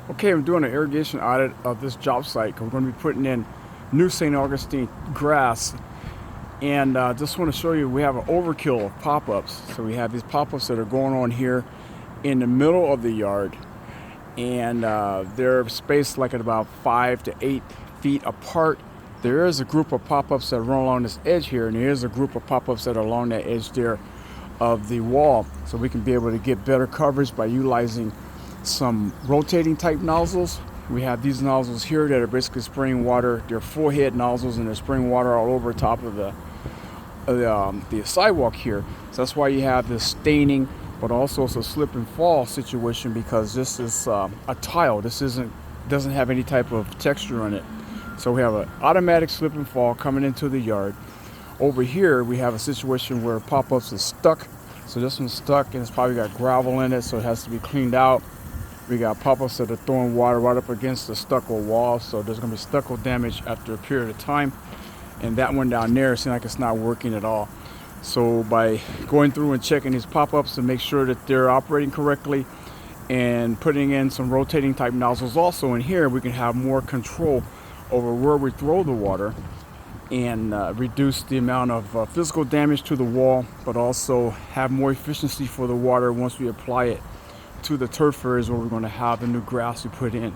Okay, I'm doing an irrigation audit of this job site because we're going to be putting in new St. Augustine grass. And just want to show you, we have an overkill of pop-ups. So we have these pop-ups that are going on here in the middle of the yard. And they're spaced like at about 5 to 8 feet apart. There is a group of pop-ups that run along this edge here, and there is a group of pop-ups that are along that edge there of the wall. So we can be able to get better coverage by utilizing some rotating type nozzles. We have these nozzles here that are basically spraying water. They're full head nozzles and they're spraying water all over top of the sidewalk here. So that's why you have this staining, but also it's a slip and fall situation because this is a tile. This doesn't have any type of texture on it. So we have an automatic slip and fall coming into the yard. Over here we have a situation where pop-ups is stuck. So this one's stuck and it's probably got gravel in it, so it has to be cleaned out. We got pop-ups that are throwing water right up against the stucco wall, so there's going to be stucco damage after a period of time. And that one down there seems like it's not working at all. So by going through and checking these pop-ups to make sure that they're operating correctly and putting in some rotating type nozzles also in here, we can have more control over where we throw the water and reduce the amount of physical damage to the wall, but also have more efficiency for the water once we apply it to the turf areas where we're going to have the new grass we put in.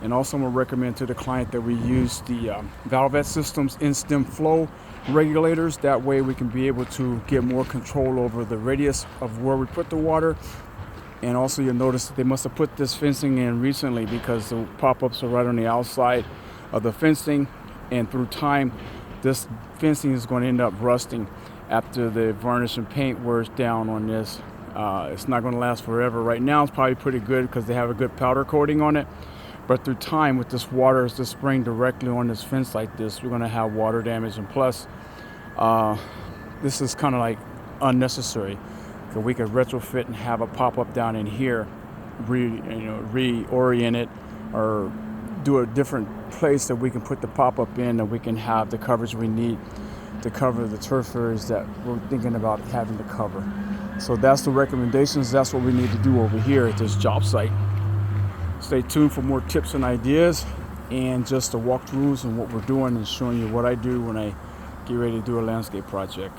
And also I'm going to recommend to the client that we use the Valvet Systems in-stem flow regulators. That way we can be able to get more control over the radius of where we put the water. And also you'll notice that they must have put this fencing in recently because the pop-ups are right on the outside of the fencing, and through time this fencing is going to end up rusting after the varnish and paint wears down on this. It's not going to last forever. Right now it's probably pretty good because they have a good powder coating on it, but through time with this water is just spraying directly on this fence like this, we're going to have water damage. And plus this is kind of like unnecessary, because we could retrofit and have a pop-up down in here, reorient it or do a different place that we can put the pop-up in, and we can have the coverage we need to cover the turf areas that we're thinking about having to cover. So that's the recommendations. That's what we need to do over here at this job site. Stay tuned for more tips and ideas and just the walkthroughs and what we're doing and showing you what I do when I get ready to do a landscape project.